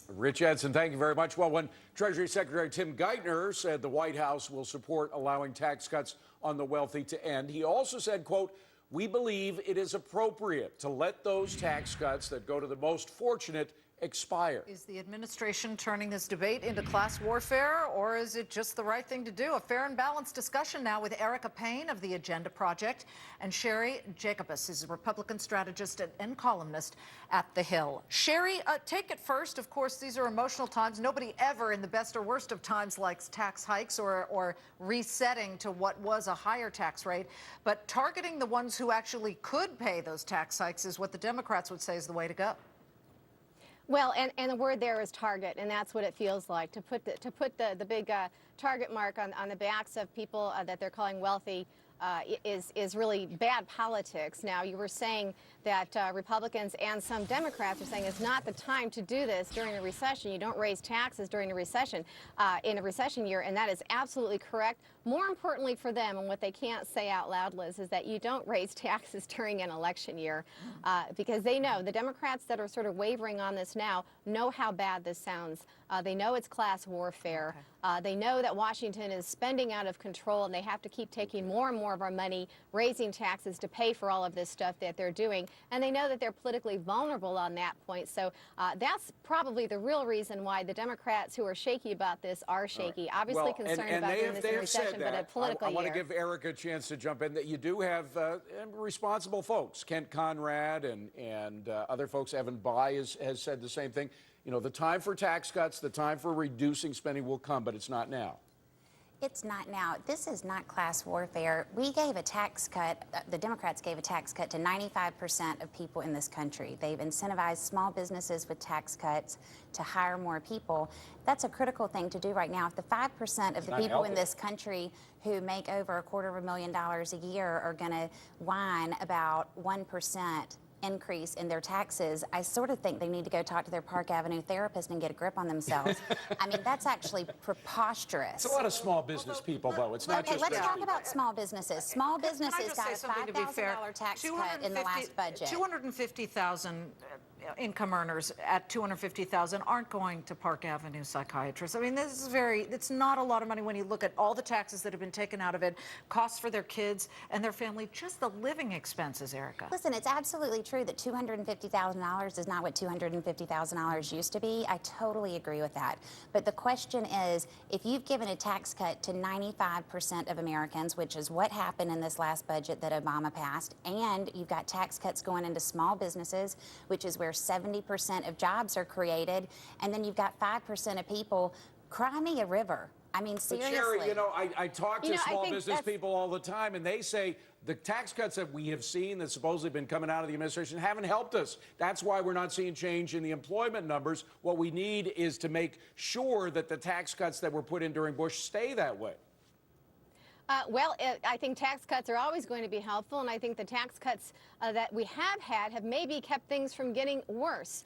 Rich Edson, thank you very much. Well, when Treasury Secretary Tim Geithner said the White House will support allowing tax cuts on the wealthy to end, he also said, quote, "We believe it is appropriate to let those tax cuts that go to the most fortunate expire." Is the administration turning this debate into class warfare, or is it just the right thing to do? A fair and balanced discussion now with Erica Payne of the Agenda Project and Sherry Jacobus, who's a Republican strategist and columnist at The Hill. Sherry, take it first. Of course, these are emotional times. Nobody ever in the best or worst of times likes tax hikes or resetting to what was a higher tax rate. But targeting the ones who actually could pay those tax hikes is what the Democrats would say is the way to go. Well, and the word there is target, and that's what it feels like, to put the big target mark on the backs of people that they're calling wealthy is really bad politics. Now, you were saying that Republicans and some Democrats are saying it's not the time to do this during a recession. You don't raise taxes during a recession, in a recession year, and that is absolutely correct. More importantly for them, and what they can't say out loud, Liz, is that you don't raise taxes during an election year, because they know, the Democrats that are sort of wavering on this now know how bad this sounds. They know it's class warfare. Okay. They know that Washington is spending out of control, and they have to keep taking more and more of our money, raising taxes to pay for all of this stuff that they're doing. And they know that they're politically vulnerable on that point. So that's probably the real reason why the Democrats who are shaky about this are shaky. Right. Obviously concerned about doing this in a recession, but a political year. I want to give Erica a chance to jump in. That you do have responsible folks. Kent Conrad and other folks. Evan Bayh has said the same thing. You know, the time for tax cuts, the time for reducing spending will come, but it's not now. It's not now. This is not class warfare. We gave a tax cut, the Democrats gave a tax cut to 95% of people in this country. They've incentivized small businesses with tax cuts to hire more people. That's a critical thing to do right now. If the 5% of the people in this country who make over $250,000 a year are going to whine about 1% increase in their taxes, I sort of think they need to go talk to their Park Avenue therapist and get a grip on themselves. I mean, that's actually preposterous. It's a lot of small business people, though. It's not just let's talk about small businesses. Small businesses got a $5,000 tax cut in the last budget. 250,000 income earners at 250,000 aren't going to Park Avenue psychiatrists. I mean, this is it's not a lot of money when you look at all the taxes that have been taken out of it, costs for their kids and their family, just the living expenses, Erica. Listen, it's absolutely true that $250,000 is not what $250,000 used to be. I totally agree with that. But the question is, if you've given a tax cut to 95% of Americans, which is what happened in this last budget that Obama passed, and you've got tax cuts going into small businesses, which is where 70% of jobs are created, and then you've got 5% of people, cry me a river. I mean, seriously. But Sherry, you know, I talk to small business people all the time, and they say the tax cuts that we have seen that supposedly been coming out of the administration haven't helped us. That's why we're not seeing change in the employment numbers. What we need is to make sure that the tax cuts that were put in during Bush stay that way. I think tax cuts are always going to be helpful, and I think the tax cuts that we have had have maybe kept things from getting worse.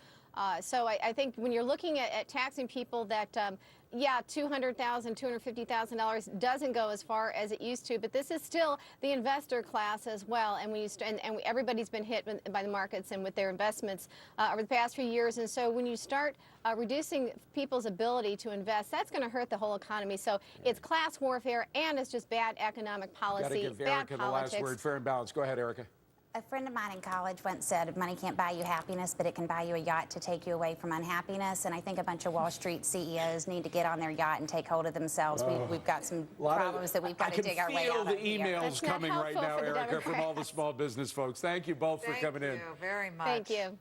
So I think when you're looking at taxing people that, yeah, $200,000, $250,000 doesn't go as far as it used to, but this is still the investor class as well, and everybody's been hit by the markets and with their investments over the past few years, and so when you start reducing people's ability to invest, that's going to hurt the whole economy. So it's class warfare, and it's just bad economic policy, Got to give bad Erica politics. the last word, fair and balanced. Go ahead, Erica. A friend of mine in college once said, money can't buy you happiness, but it can buy you a yacht to take you away from unhappiness. And I think a bunch of Wall Street CEOs need to get on their yacht and take hold of themselves. We've got some problems that we've got to dig our way out of. I can feel the emails coming right now, Erica, from all the small business folks. Thank you both for coming in. Thank you very much. Thank you.